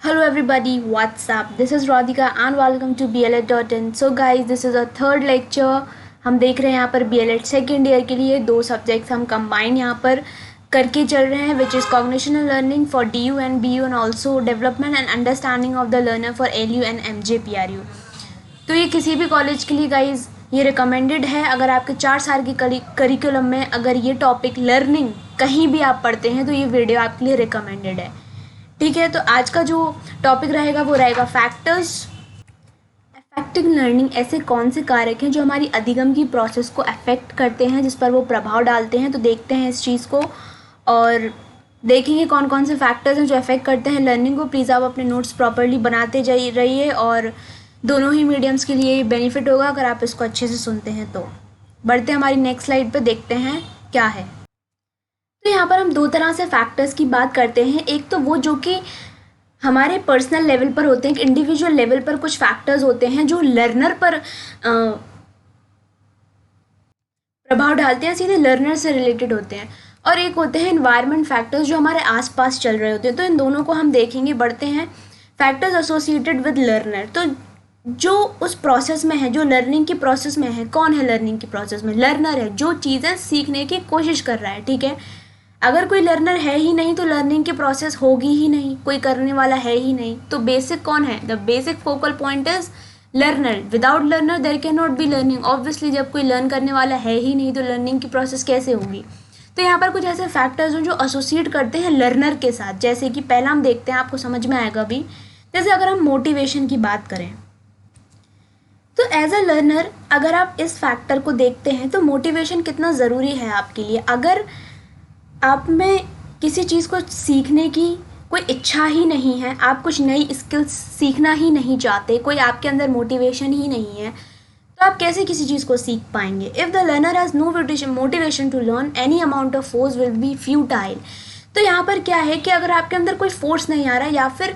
Hello everybody, what's up? This is Radhika and welcome to BLED.in. So guys, this is a third lecture. हम देख रहे हैं यहाँ पर BLED सेकेंड ईयर के लिए दो सब्जेक्ट्स हम कंबाइन यहाँ पर करके चल रहे हैं, which is cognition and learning for DU and BU and also development and understanding of the learner for LU and MJ PRU. तो ये किसी भी कॉलेज के लिए गाइज ये रिकमेंडेड है. अगर आपके 4 साल के करिकुलम में अगर ये टॉपिक लर्निंग कहीं भी आप पढ़ते हैं तो ये वीडियो आपके लिए रिकमेंडेड है. ठीक है, तो आज का जो टॉपिक रहेगा वो रहेगा फैक्टर्स. अफेक्टिंग लर्निंग ऐसे कौन से कारक हैं जो हमारी अधिगम की प्रोसेस को अफेक्ट करते हैं, जिस पर वो प्रभाव डालते हैं. तो देखते हैं इस चीज़ को और देखेंगे कौन कौन से फैक्टर्स हैं जो अफेक्ट करते हैं लर्निंग को. प्लीज़ आप अपने नोट्स प्रॉपरली बनाते जाइए रहिए और दोनों ही मीडियम्स के लिए बेनिफिट होगा अगर आप इसको अच्छे से सुनते हैं. तो बढ़ते हमारी नेक्स्ट स्लाइड पे देखते हैं क्या है. तो यहाँ पर हम दो तरह से फैक्टर्स की बात करते हैं. एक तो वो जो कि हमारे पर्सनल लेवल पर होते हैं, इंडिविजुअल लेवल पर कुछ फैक्टर्स होते हैं जो लर्नर पर प्रभाव डालते हैं, सीधे लर्नर से रिलेटेड होते हैं. और एक होते हैं एनवायरनमेंट फैक्टर्स जो हमारे आसपास चल रहे होते हैं. तो इन दोनों को हम देखेंगे. बढ़ते हैं फैक्टर्स एसोसिएटेड विद लर्नर. तो जो उस प्रोसेस में है, जो लर्निंग की प्रोसेस में है, कौन है लर्निंग की प्रोसेस में? लर्नर है, जो चीज़ें सीखने की कोशिश कर रहा है. ठीक है, अगर कोई लर्नर है ही नहीं तो लर्निंग की प्रोसेस होगी ही नहीं, कोई करने वाला है ही नहीं. तो बेसिक कौन है? The basic focal point is learner. Without learner there can not be learning. Obviously जब कोई लर्न करने वाला है ही नहीं तो लर्निंग की प्रोसेस कैसे होगी? तो यहाँ पर कुछ ऐसे फैक्टर्स हैं जो एसोसिएट करते हैं लर्नर के साथ. जैसे कि पहला हम देखते हैं, आपको समझ में आएगा भी. जैसे अगर हम मोटिवेशन की बात करें तो एज अ लर्नर अगर आप इस फैक्टर को देखते हैं तो मोटिवेशन कितना ज़रूरी है आपके लिए. अगर आप में किसी चीज़ को सीखने की कोई इच्छा ही नहीं है, आप कुछ नई स्किल्स सीखना ही नहीं चाहते, कोई आपके अंदर मोटिवेशन ही नहीं है, तो आप कैसे किसी चीज़ को सीख पाएंगे? If the learner has no motivation to learn, any amount of force will be futile. तो यहाँ पर क्या है कि अगर आपके अंदर कोई फोर्स नहीं आ रहा है या फिर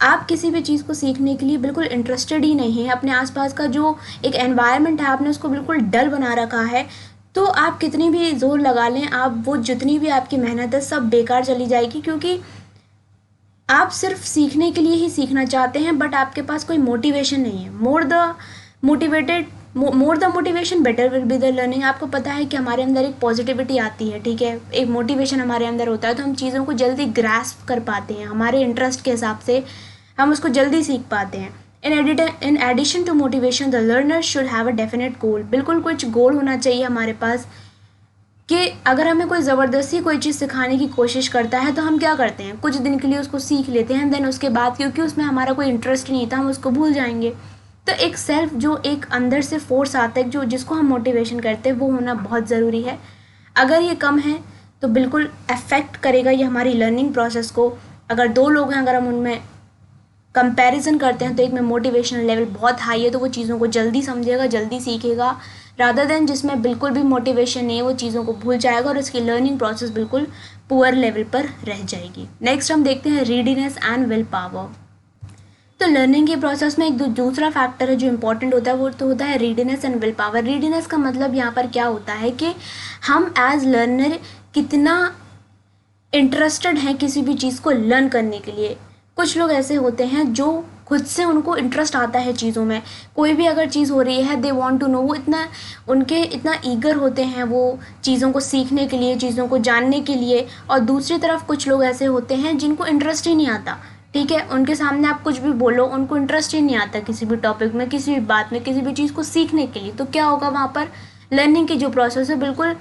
आप किसी भी चीज़ को सीखने के लिए बिल्कुल इंटरेस्टेड ही नहीं है, अपने आसपास का जो एक एनवायरनमेंट है आपने उसको बिल्कुल डल बना रखा है, तो आप कितनी भी जोर लगा लें, आप वो जितनी भी आपकी मेहनत है सब बेकार चली जाएगी. क्योंकि आप सिर्फ सीखने के लिए ही सीखना चाहते हैं बट आपके पास कोई मोटिवेशन नहीं है. More the motivation better will be the learning. आपको पता है कि हमारे अंदर एक पॉजिटिविटी आती है. ठीक है, एक मोटिवेशन हमारे अंदर होता है तो हम चीज़ों को जल्दी ग्रास्प कर पाते हैं, हमारे इंटरेस्ट के हिसाब से हम उसको जल्दी सीख पाते हैं. In addition to motivation, the learner should have a definite goal. बिल्कुल कुछ गोल होना चाहिए हमारे पास कि अगर हमें कोई ज़बरदस्ती कोई चीज़ सिखाने की कोशिश करता है तो हम क्या करते हैं, कुछ दिन के लिए उसको सीख लेते हैं, देन उसके बाद क्योंकि उसमें हमारा कोई इंटरेस्ट नहीं था हम उसको भूल जाएंगे. तो एक सेल्फ जो एक अंदर से फोर्स आता है जो जिसको हम मोटिवेशन करते हैं वो होना बहुत ज़रूरी है. अगर ये कम है तो बिल्कुल अफेक्ट करेगा ये हमारी लर्निंग प्रोसेस को. अगर दो लोग हैं, अगर हम उनमें कंपैरिजन करते हैं तो एक में मोटिवेशनल लेवल बहुत हाई है तो वो चीज़ों को जल्दी समझेगा, जल्दी सीखेगा, रादर देन जिसमें बिल्कुल भी मोटिवेशन नहीं है वो चीज़ों को भूल जाएगा और इसकी लर्निंग प्रोसेस बिल्कुल पुअर लेवल पर रह जाएगी. नेक्स्ट हम देखते हैं रीडीनेस एंड विल पावर. तो लर्निंग के प्रोसेस में एक दूसरा फैक्टर है जो इंपॉर्टेंट होता है, वो तो होता है रीडीनेस एंड विल पावर. रीडीनेस का मतलब यहाँ पर क्या होता है कि हम एज लर्नर कितना इंटरेस्टेड हैं किसी भी चीज़ को लर्न करने के लिए. कुछ लोग ऐसे होते हैं जो खुद से उनको इंटरेस्ट आता है चीज़ों में, कोई भी अगर चीज़ हो रही है दे वांट टू नो, वो इतना ईगर होते हैं वो चीज़ों को सीखने के लिए, चीज़ों को जानने के लिए. और दूसरी तरफ कुछ लोग ऐसे होते हैं जिनको इंटरेस्ट ही नहीं आता. ठीक है, उनके सामने आप कुछ भी बोलो उनको इंटरेस्ट ही नहीं आता किसी भी टॉपिक में, किसी भी बात में, किसी भी चीज़ को सीखने के लिए. तो क्या होगा वहाँ पर? लर्निंग की जो प्रोसेस है बिल्कुल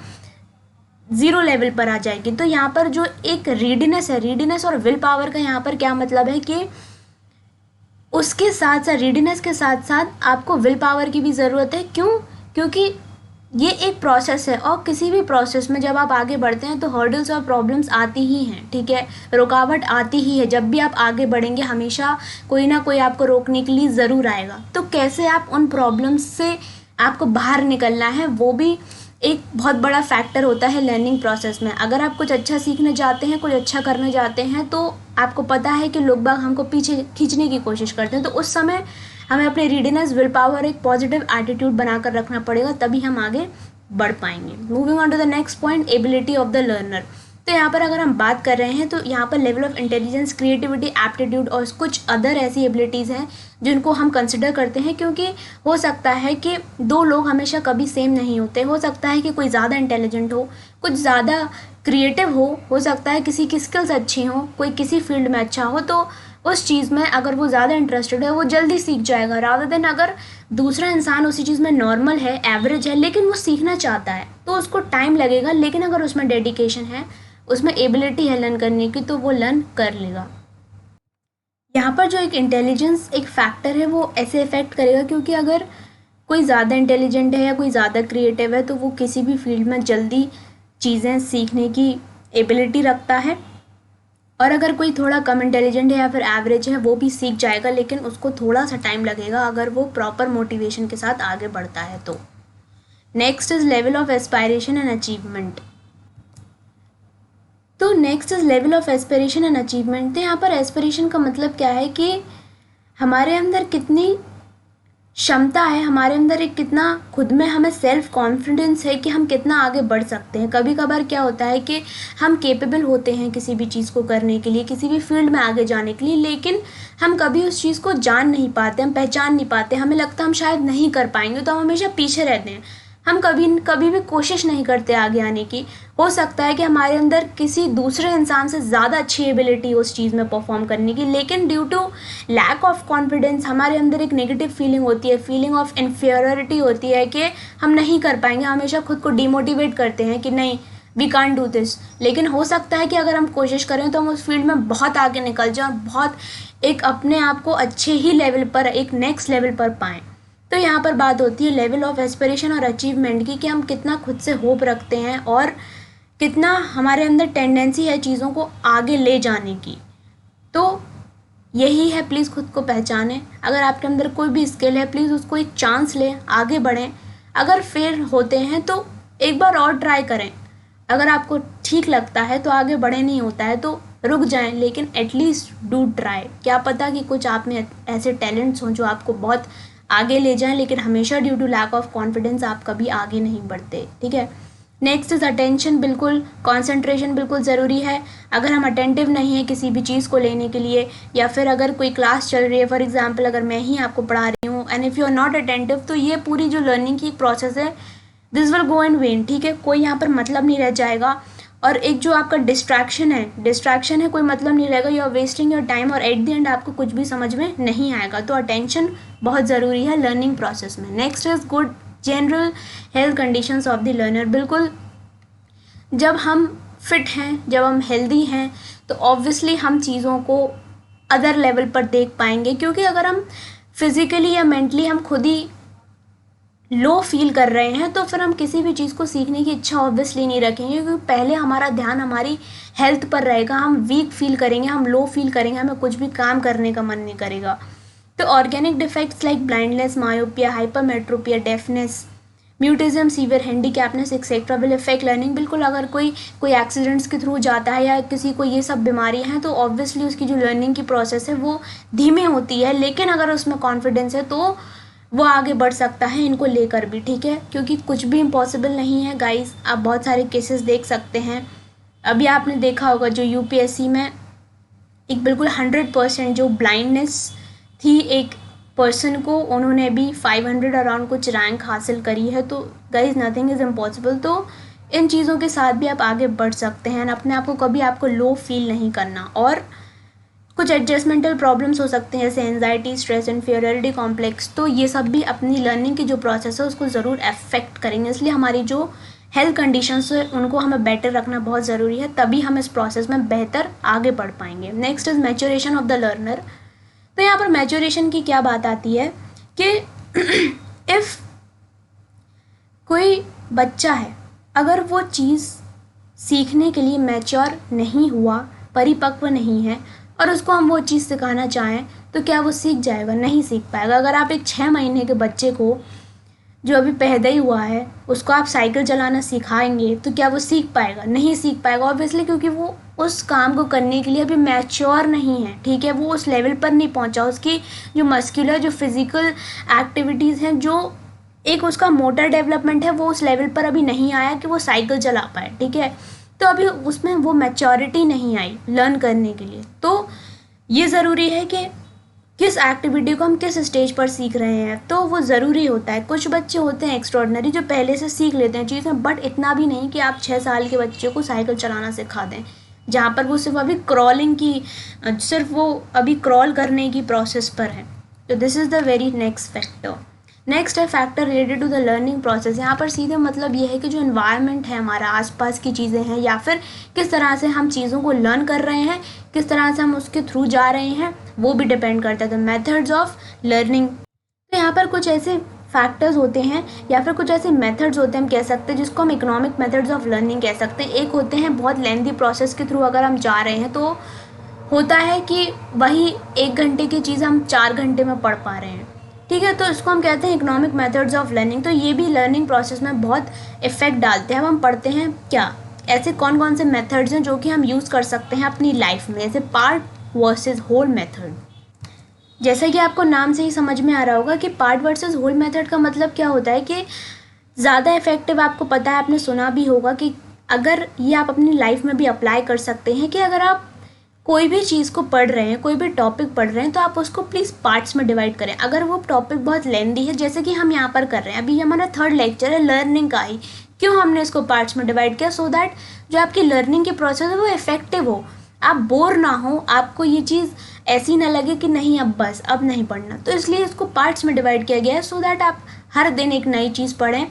ज़ीरो लेवल पर आ जाएगी. तो यहाँ पर जो एक रीडीनेस है, रीडीनेस और विल पावर का यहाँ पर क्या मतलब है कि उसके साथ साथ रीडीनेस के साथ साथ आपको विल पावर की भी ज़रूरत है. क्यों? क्योंकि ये एक प्रोसेस है और किसी भी प्रोसेस में जब आप आगे बढ़ते हैं तो हर्डल्स और प्रॉब्लम्स आती ही हैं. ठीक है, रुकावट आती ही है. जब भी आप आगे बढ़ेंगे हमेशा कोई ना कोई आपको रोकने के लिए ज़रूर आएगा. तो कैसे आप उन प्रॉब्लम्स से आपको बाहर निकलना है वो भी एक बहुत बड़ा फैक्टर होता है लर्निंग प्रोसेस में. अगर आप कुछ अच्छा सीखना चाहते हैं, कुछ अच्छा करना चाहते हैं तो आपको पता है कि लोग बाग हमको पीछे खींचने की कोशिश करते हैं, तो उस समय हमें अपने रीडीनेस, विल पावर, एक पॉजिटिव एटीट्यूड बनाकर रखना पड़ेगा, तभी हम आगे बढ़ पाएंगे. Moving on to the next point, ability of the learner. तो यहाँ पर अगर हम बात कर रहे हैं तो यहाँ पर level of intelligence, creativity, aptitude और कुछ अदर ऐसी एबिलिटीज़ हैं जिनको हम कंसिडर करते हैं, क्योंकि हो सकता है कि दो लोग हमेशा कभी सेम नहीं होते। हो सकता है कि कोई ज़्यादा इंटेलिजेंट हो, कुछ ज़्यादा क्रिएटिव हो सकता है किसी की स्किल्स अच्छी हो, कोई किसी फील्ड में अच्छा हो, तो उस चीज़ में अगर वो ज़्यादा इंटरेस्टेड है वो जल्दी सीख जाएगा, रादर देन अगर दूसरा इंसान उसी चीज़ में नॉर्मल है, एवरेज है, लेकिन वो सीखना चाहता है तो उसको टाइम लगेगा, लेकिन अगर उसमें डेडिकेशन है, उसमें एबिलिटी है लर्न करने की, तो वो लर्न कर लेगा। यहाँ पर जो एक इंटेलिजेंस एक फैक्टर है वो ऐसे इफेक्ट करेगा, क्योंकि अगर कोई ज़्यादा इंटेलिजेंट है या कोई ज़्यादा क्रिएटिव है तो वो किसी भी फील्ड में जल्दी चीज़ें सीखने की एबिलिटी रखता है, और अगर कोई थोड़ा कम इंटेलिजेंट है या फिर एवरेज है वो भी सीख जाएगा, लेकिन उसको थोड़ा सा टाइम लगेगा अगर वो प्रॉपर मोटिवेशन के साथ आगे बढ़ता है तो। Next is level of aspiration and achievement. तो next is level of aspiration and achievement. तो यहाँ पर एस्पिरेशन का मतलब क्या है कि हमारे अंदर कितनी क्षमता है, हमारे अंदर एक कितना खुद में हमें सेल्फ कॉन्फिडेंस है कि हम कितना आगे बढ़ सकते हैं। कभी कभार क्या होता है कि हम केपेबल होते हैं किसी भी चीज़ को करने के लिए, किसी भी फील्ड में आगे जाने के लिए, लेकिन हम कभी उस चीज़ को जान नहीं पाते, हम पहचान नहीं पाते, हमें लगता है हम शायद नहीं कर पाएंगे, तो हम हमेशा पीछे रहते हैं, हम कभी भी कोशिश नहीं करते आगे आने की। हो सकता है कि हमारे अंदर किसी दूसरे इंसान से ज़्यादा अच्छी एबिलिटी उस चीज़ में परफॉर्म करने की, लेकिन due to lack of confidence हमारे अंदर एक नेगेटिव फीलिंग होती है, फीलिंग ऑफ इन्फीरियरिटी होती है कि हम नहीं कर पाएंगे, हमेशा खुद को डिमोटिवेट करते हैं कि नहीं वी कांट डू दिस। लेकिन हो सकता है कि अगर हम कोशिश करें तो हम उस फील्ड में बहुत आगे निकल जाएं और बहुत एक अपने आप को अच्छे ही लेवल पर, एक नेक्स्ट लेवल पर पाएँ। तो यहाँ पर बात होती है लेवल ऑफ एस्पिरेशन और अचीवमेंट की, कि हम कितना खुद से होप रखते हैं और कितना हमारे अंदर टेंडेंसी है चीज़ों को आगे ले जाने की। तो यही है, प्लीज़ खुद को पहचानें। अगर आपके अंदर कोई भी स्किल है प्लीज़ उसको एक चांस लें, आगे बढ़ें। अगर फेल होते हैं तो एक बार और ट्राई करें, अगर आपको ठीक लगता है तो आगे बढ़े, नहीं होता है तो रुक जाएं, लेकिन एटलीस्ट डू ट्राई। क्या पता कि कुछ आप में ऐसे टैलेंट्स हों जो आपको बहुत आगे ले जाएं, लेकिन हमेशा due to lack of confidence आप कभी आगे नहीं बढ़ते। ठीक है। Next is attention. बिल्कुल कॉन्सेंट्रेशन बिल्कुल ज़रूरी है। अगर हम अटेंटिव नहीं है किसी भी चीज़ को लेने के लिए, या फिर अगर कोई क्लास चल रही है, फॉर एग्जांपल अगर मैं ही आपको पढ़ा रही हूँ and if you are not attentive, तो ये पूरी जो लर्निंग की प्रोसेस है this will go in vain. ठीक है, कोई यहाँ पर मतलब नहीं रह जाएगा। और एक जो आपका डिस्ट्रैक्शन है, कोई मतलब नहीं रहेगा, you are wasting your time, और एट द एंड आपको कुछ भी समझ में नहीं आएगा। तो अटेंशन बहुत ज़रूरी है लर्निंग प्रोसेस में। Next is good general health conditions of the learner. बिल्कुल जब हम फिट हैं, जब हम हेल्दी हैं, तो ऑब्वियसली हम चीज़ों को अदर लेवल पर देख पाएंगे, क्योंकि अगर हम फिज़िकली या मेंटली हम खुद ही लो फील कर रहे हैं तो फिर हम किसी भी चीज़ को सीखने की इच्छा ऑब्वियसली नहीं रखेंगे, क्योंकि पहले हमारा ध्यान हमारी हेल्थ पर रहेगा। हम वीक फील करेंगे, हम लो फील करेंगे, हमें कुछ भी काम करने का मन नहीं करेगा। तो organic defects like blindness, myopia, hypermetropia, deafness, mutism, severe handicapness etcetera will effect learning. बिल्कुल अगर कोई एक्सीडेंट्स के थ्रू जाता है या किसी को ये सब बीमारी हैं तो ऑब्वियसली उसकी जो लर्निंग की प्रोसेस है वो धीमी होती है, लेकिन अगर उसमें कॉन्फिडेंस है तो वो आगे बढ़ सकता है इनको लेकर भी। ठीक है, क्योंकि कुछ भी इम्पॉसिबल नहीं है गाइस। आप बहुत सारे केसेस देख सकते हैं, अभी आपने देखा होगा जो यूपीएससी में एक बिल्कुल 100% जो ब्लाइंडनेस थी एक पर्सन को, उन्होंने भी 500 अराउंड कुछ रैंक हासिल करी है। तो गाइस नथिंग इज़ इम्पॉसिबल। तो इन चीज़ों के साथ भी आप आगे बढ़ सकते हैं, अपने आप को कभी आपको लो फील नहीं करना। और कुछ एडजस्टमेंटल प्रॉब्लम्स हो सकते हैं जैसे एंजाइटी, स्ट्रेस, इन्फीरियरिटी कॉम्प्लेक्स, तो ये सब भी अपनी लर्निंग की जो प्रोसेस है उसको ज़रूर अफेक्ट करेंगे। इसलिए हमारी जो हेल्थ कंडीशंस है उनको हमें बेटर रखना बहुत ज़रूरी है, तभी हम इस प्रोसेस में बेहतर आगे बढ़ पाएंगे। Next is maturation of the learner. तो यहाँ पर मैच्योरेशन की क्या बात आती है कि इफ़ कोई बच्चा है, अगर वो चीज़ सीखने के लिए मैच्योर नहीं हुआ, परिपक्व नहीं है, और उसको हम वो चीज़ सिखाना चाहें तो क्या वो सीख जाएगा? नहीं सीख पाएगा। अगर आप एक 6 महीने के बच्चे को जो अभी पैदा ही हुआ है उसको आप साइकिल चलाना सिखाएंगे तो क्या वो सीख पाएगा? नहीं सीख पाएगा ऑब्वियसली, क्योंकि वो उस काम को करने के लिए अभी मैच्योर नहीं है। ठीक है, वो उस लेवल पर नहीं पहुंचा, उसकी जो मस्कुलर जो फिज़िकल एक्टिविटीज़ हैं, जो एक उसका मोटर डेवलपमेंट है, वो उस लेवल पर अभी नहीं आया कि वो साइकिल चला पाए। ठीक है, तो अभी उसमें वो मैच्योरिटी नहीं आई लर्न करने के लिए। तो ये ज़रूरी है कि किस एक्टिविटी को हम किस स्टेज पर सीख रहे हैं, तो वो ज़रूरी होता है। कुछ बच्चे होते हैं एक्स्ट्रॉर्डनरी जो पहले से सीख लेते हैं चीज़ें, बट इतना भी नहीं कि आप 6 साल के बच्चे को साइकिल चलाना सिखा दें, जहाँ पर वो सिर्फ अभी क्रॉल करने की प्रोसेस पर है। तो this is the very next factor. Next है factor related to the learning process. यहाँ पर सीधे मतलब ये है कि जो इन्वायरमेंट है, हमारा आसपास की चीज़ें हैं, या फिर किस तरह से हम चीज़ों को लर्न कर रहे हैं, किस तरह से हम उसके थ्रू जा रहे हैं, वो भी डिपेंड करता है। द मेथड्स ऑफ लर्निंग, तो यहाँ पर कुछ ऐसे फैक्टर्स होते हैं या फिर कुछ ऐसे मेथड्स होते हैं हम कह सकते हैं, जिसको हम इकोनॉमिक मेथड्स ऑफ लर्निंग कह सकते हैं। एक होते हैं बहुत लेंथी प्रोसेस के थ्रू अगर हम जा रहे हैं, तो होता है कि वही 1 घंटे की चीज़ हम 4 घंटे में पढ़ पा रहे हैं, ठीक है। तो इसको हम कहते हैं इकोनॉमिक मेथड्स ऑफ लर्निंग। तो ये भी लर्निंग प्रोसेस में बहुत इफेक्ट डालते हैं। अब हम पढ़ते हैं क्या ऐसे कौन कौन से मेथड्स हैं जो कि हम यूज़ कर सकते हैं अपनी लाइफ में, जैसे पार्ट वर्सेस होल मेथड। जैसा कि आपको नाम से ही समझ में आ रहा होगा कि पार्ट वर्सेस होल मेथड का मतलब क्या होता है कि ज़्यादा इफेक्टिव, आपको पता है, आपने सुना भी होगा कि अगर ये आप अपनी लाइफ में भी अप्लाई कर सकते हैं कि अगर आप कोई भी चीज़ को पढ़ रहे हैं, कोई भी टॉपिक पढ़ रहे हैं, तो आप उसको प्लीज़ पार्ट्स में डिवाइड करें। अगर वो टॉपिक बहुत लेंदी है, जैसे कि हम यहाँ पर कर रहे हैं, अभी हमारा 3rd लेक्चर है लर्निंग का ही, क्यों हमने इसको पार्ट्स में डिवाइड किया? सो दैट जो आपकी लर्निंग की प्रोसेस है वो इफेक्टिव हो, आप बोर ना हो, आपको ये चीज़ ऐसी ना लगे कि नहीं अब बस अब नहीं पढ़ना। तो इसलिए इसको पार्ट्स में डिवाइड किया गया है, सो दैट आप हर दिन एक नई चीज़ पढ़ें,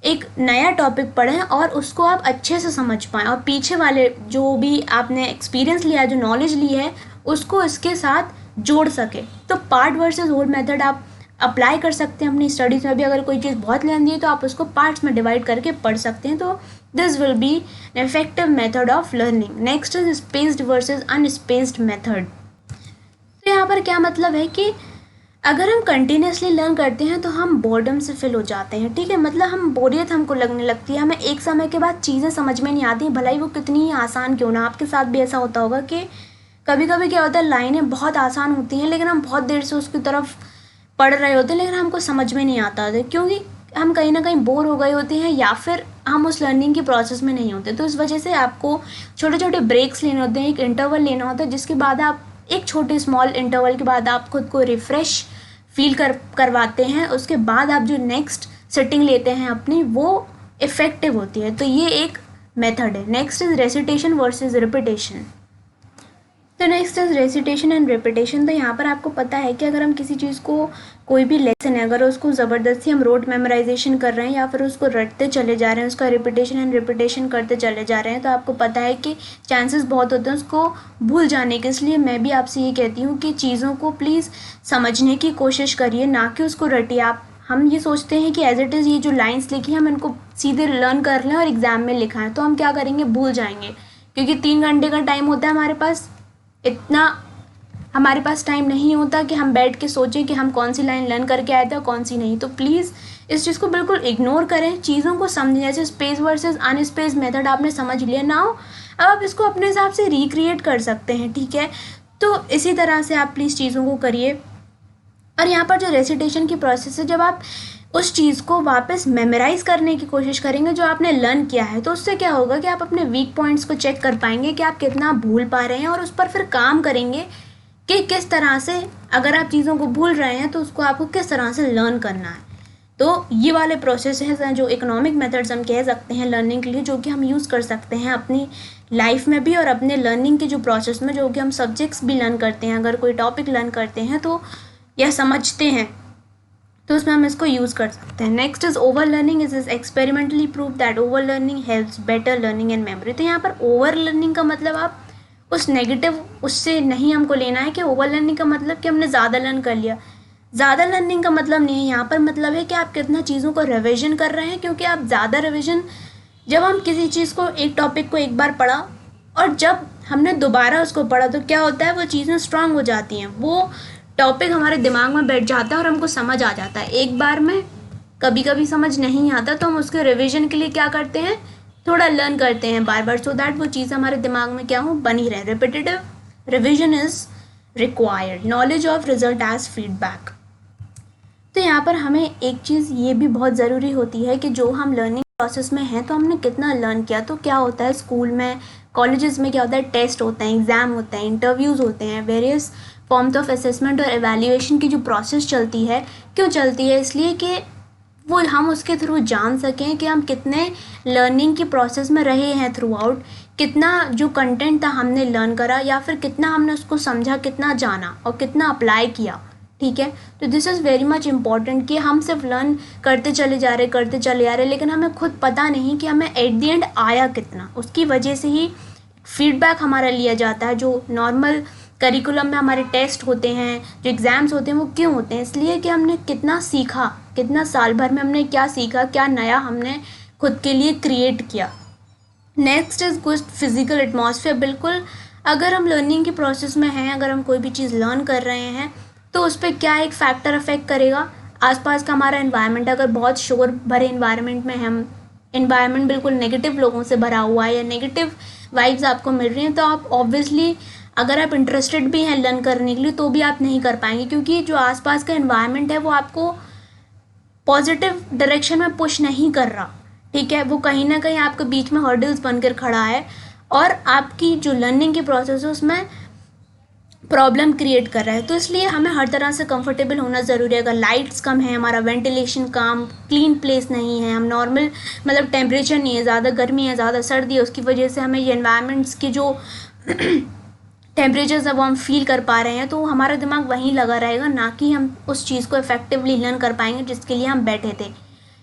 एक नया टॉपिक पढ़ें और उसको आप अच्छे से समझ पाएँ, और पीछे वाले जो भी आपने एक्सपीरियंस लिया है, जो नॉलेज ली है, उसको इसके साथ जोड़ सके। तो पार्ट वर्सेस होल मेथड आप अप्लाई कर सकते हैं अपनी स्टडीज़ में भी। अगर कोई चीज़ बहुत लेंदी है तो आप उसको पार्ट्स में डिवाइड करके पढ़ सकते हैं। तो this will be an effective method of learning. Next is spaced versus unspaced method. तो यहाँ पर क्या मतलब है कि अगर हम कंटिन्यूसली लर्न करते हैं तो हम बोर्डम से फिल हो जाते हैं, ठीक है। मतलब हम बोरियत हमको लगने लगती है, हमें एक समय के बाद चीज़ें समझ में नहीं आती, भलाई वो कितनी ही आसान क्यों ना। आपके साथ भी ऐसा होता होगा कि कभी कभी क्या होता है, लाइनें बहुत आसान होती हैं लेकिन हम बहुत देर से उसकी तरफ पढ़ रहे होते हैं, लेकिन हमको समझ में नहीं आता होता, क्योंकि हम कहीं ना कहीं बोर हो गए होते हैं या फिर हम उस लर्निंग की प्रोसेस में नहीं होते। तो इस वजह से आपको छोटे छोटे ब्रेक्स लेने होते हैं, एक इंटरवल लेना होता है, जिसके बाद आप एक छोटे स्मॉल इंटरवल के बाद आप खुद को रिफ़्रेश फील करवाते हैं। उसके बाद आप जो नेक्स्ट सिटिंग लेते हैं अपनी, वो इफ़ेक्टिव होती है। तो ये एक मेथड है। Next is recitation versus repetition. तो next is recitation and repetition. तो यहाँ पर आपको पता है कि अगर हम किसी चीज़ को, कोई भी लेसन है, अगर उसको ज़बरदस्ती हम रोट मेमोराइजेशन कर रहे हैं या फिर उसको रटते चले जा रहे हैं, उसका रिपीटेशन एंड रिपीटेशन करते चले जा रहे हैं, तो आपको पता है कि चांसेस बहुत होते हैं उसको भूल जाने के। इसलिए मैं भी आपसे ये कहती हूँ कि चीज़ों को प्लीज़ समझने की कोशिश करिए, ना कि उसको रटिए। हम ये सोचते हैं कि एज इट इज़ ये जो लाइन्स लिखी हम इनको सीधे लर्न कर लें और एग्ज़ाम में लिखा है, तो हम क्या करेंगे, भूल जाएंगे, क्योंकि 3 घंटे का टाइम होता है हमारे पास। इतना हमारे पास टाइम नहीं होता कि हम बैठ के सोचें कि हम कौन सी लाइन लर्न करके आए थे और कौन सी नहीं। तो प्लीज़ इस चीज़ को बिल्कुल इग्नोर करें, चीज़ों को समझें। जैसे स्पेस वर्सेस अनस्पेस मेथड आपने समझ लिया ना, अब आप इसको अपने हिसाब से रिक्रिएट कर सकते हैं, ठीक है। तो इसी तरह से आप प्लीज़ चीज़ों को करिए। और यहाँ पर जो रेसिटेशन की प्रोसेस है, जब आप उस चीज़ को वापस मेमोराइज़ करने की कोशिश करेंगे जो आपने लर्न किया है, तो उससे क्या होगा कि आप अपने वीक पॉइंट्स को चेक कर पाएंगे कि आप कितना भूल पा रहे हैं, और उस पर फिर काम करेंगे कि किस तरह से, अगर आप चीज़ों को भूल रहे हैं तो उसको आपको किस तरह से लर्न करना है। तो ये वाले प्रोसेस हैं जो इकोनॉमिक मेथड्स हम कह सकते हैं लर्निंग के लिए, जो कि हम यूज़ कर सकते हैं अपनी लाइफ में भी और अपने लर्निंग के जो प्रोसेस में, जो कि हम सब्जेक्ट्स भी लर्न करते हैं। अगर कोई टॉपिक लर्न करते हैं तो या समझते हैं तो उसमें हम इसको यूज़ कर सकते हैं। Next is over learning. Is experimentally prove that over learning helps better learning and memory. तो यहाँ पर ओवर लर्निंग का मतलब आप उस नेगेटिव उससे नहीं हमको लेना है कि ओवर लर्निंग का मतलब कि हमने ज़्यादा लर्न कर लिया। ज़्यादा लर्निंग का मतलब नहीं है, यहाँ पर मतलब है कि आप कितना चीज़ों को रिविजन कर रहे हैं, क्योंकि आप ज़्यादा रिविजन, जब हम किसी चीज़ को, एक टॉपिक को एक बार पढ़ा और जब हमने दोबारा उसको पढ़ा तो क्या होता है, वो चीज़ें स्ट्रांग हो जाती हैं, वो टॉपिक हमारे दिमाग में बैठ जाता है और हमको समझ आ जाता है। एक बार में कभी कभी समझ नहीं आता तो हम उसके रिवीजन के लिए क्या करते हैं, थोड़ा लर्न करते हैं बार बार, सो दैट वो चीज़ हमारे दिमाग में क्या हो, बनी रहे। Repetitive revision is required. Knowledge of result as feedback. तो यहाँ पर हमें एक चीज़ ये भी बहुत ज़रूरी होती है कि जो हम लर्निंग प्रोसेस में हैं तो हमने कितना लर्न किया। तो क्या होता है स्कूल में, कॉलेजेस में क्या होता है, टेस्ट होते हैं, एग्ज़ाम होते हैं, इंटरव्यूज़ होते हैं, वेरियस फॉर्म्स ऑफ असेसमेंट और एवेल्यूएशन की जो प्रोसेस चलती है, क्यों चलती है? इसलिए कि वो हम उसके थ्रू जान सकें कि हम कितने लर्निंग की प्रोसेस में रहे हैं थ्रू आउट, कितना जो कंटेंट था हमने लर्न करा, या फिर कितना हमने उसको समझा, कितना जाना और कितना अप्लाई किया। ठीक है, तो this is very much important कि हम सिर्फ लर्न करते चले जा रहे, लेकिन हमें खुद पता नहीं कि हमें एट द एंड आया कितना। उसकी वजह से ही फीडबैक हमारा लिया जाता है। जो नॉर्मल करिकुलम में हमारे टेस्ट होते हैं, जो एग्ज़ाम्स होते हैं, वो क्यों होते हैं? इसलिए कि हमने कितना सीखा, कितना साल भर में हमने क्या सीखा, क्या नया हमने खुद के लिए क्रिएट किया। Next is good physical atmosphere. बिल्कुल, अगर हम लर्निंग की प्रोसेस में हैं, अगर हम कोई भी चीज़ लर्न कर रहे हैं, तो उस पर क्या एक फैक्टर अफेक्ट करेगा? आसपास का हमारा एनवायरनमेंट। अगर बहुत शोर भरे एनवायरनमेंट में हम, एनवायरनमेंट बिल्कुल नेगेटिव लोगों से भरा हुआ है या नेगेटिव वाइब्स आपको मिल रही हैं, तो आप ऑब्वियसली अगर आप इंटरेस्टेड भी हैं लर्न करने के लिए तो भी आप नहीं कर पाएंगे, क्योंकि जो आसपास का एनवायरनमेंट है वो आपको पॉजिटिव डायरेक्शन में पुश नहीं कर रहा। ठीक है, वो कहीं ना कहीं आपके बीच में हर्डल्स बनकर खड़ा है और आपकी जो लर्निंग की प्रोसेस है उसमें प्रॉब्लम क्रिएट कर रहा है। तो इसलिए हमें हर तरह से कंफर्टेबल होना ज़रूरी है। अगर लाइट्स कम है, हमारा वेंटिलेशन कम, क्लीन प्लेस नहीं है, हम नॉर्मल मतलब टेम्परेचर नहीं है, ज़्यादा गर्मी है, ज़्यादा सर्दी है, उसकी वजह से हमें ये एनवायरनमेंट्स की जो टेम्परेचर है वो हम फील कर पा रहे हैं, तो हमारा दिमाग वहीं लगा रहेगा, ना कि हम उस चीज़ को इफेक्टिवली लर्न कर पाएंगे जिसके लिए हम बैठे थे।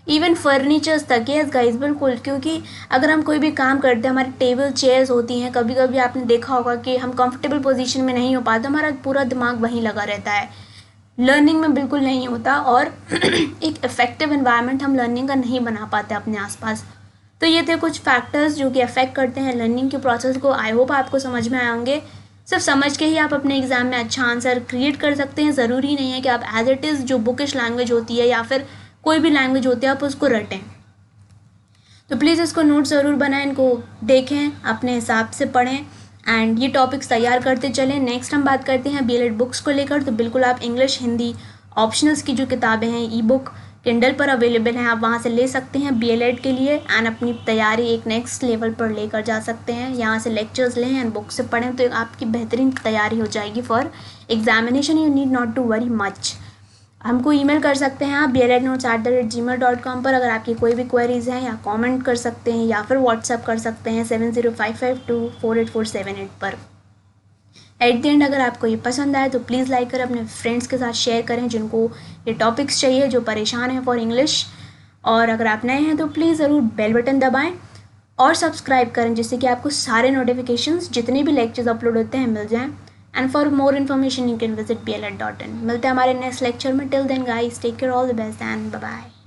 इवन फर्नीचर्स तक, यस गाइस, बिल्कुल, क्योंकि अगर हम कोई भी काम करते हैं, हमारी टेबल चेयर्स होती हैं, कभी कभी आपने देखा होगा कि हम कंफर्टेबल पोजीशन में नहीं हो पाते, हमारा पूरा दिमाग वहीं लगा रहता है, लर्निंग में बिल्कुल नहीं होता और एक इफेक्टिव एनवायरनमेंट हम लर्निंग का नहीं बना पाते अपने आसपास। तो ये थे कुछ फैक्टर्स जो कि अफेक्ट करते हैं लर्निंग के प्रोसेस को। आई होप आपको समझ में आए होंगे। सिर्फ समझ के ही आप अपने एग्ज़ाम में अच्छा आंसर क्रिएट कर सकते हैं। ज़रूरी नहीं है कि आप एज इट इज़ जो बुकिश लैंग्वेज होती है या फिर कोई भी लैंग्वेज होती है आप उसको रटें। तो प्लीज़ इसको नोट ज़रूर बनाएं, इनको देखें, अपने हिसाब से पढ़ें एंड ये टॉपिक्स तैयार करते चलें। नेक्स्ट हम बात करते हैं बीएलएड बुक्स को लेकर। तो बिल्कुल आप इंग्लिश, हिंदी ऑप्शनल्स की जो किताबें हैं, ई बुक किंडल पर अवेलेबल हैं, आप वहाँ से ले सकते हैं बीएलएड के लिए एंड अपनी तैयारी एक नेक्स्ट लेवल पर लेकर जा सकते हैं। यहाँ से लेक्चर्स लें एंड बुक से पढ़ें तो आपकी बेहतरीन तैयारी हो जाएगी for examination. You need not to worry much. हमको ईमेल कर सकते हैं आप blednotes@gmail.com पर, अगर आपकी कोई भी क्वेरीज़ हैं, या कमेंट कर सकते हैं या फिर व्हाट्सएप कर सकते हैं 7055248478 पर। एट द एंड अगर आपको ये पसंद आए तो प्लीज़ लाइक कर अपने फ्रेंड्स के साथ शेयर करें जिनको ये टॉपिक्स चाहिए, जो परेशान हैं फॉर इंग्लिश। और अगर आप नए हैं तो प्लीज़ ज़रूर बेल बटन दबाएं और सब्सक्राइब करें, जिससे कि आपको सारे नोटिफिकेशंस जितने भी लेक्चर्स अपलोड होते हैं मिल जाएं। And for more information you can visit bled.in। मिलते हैं हमारे नेक्स्ट लेक्चर में। Till then guys, take care, all the best and bye bye.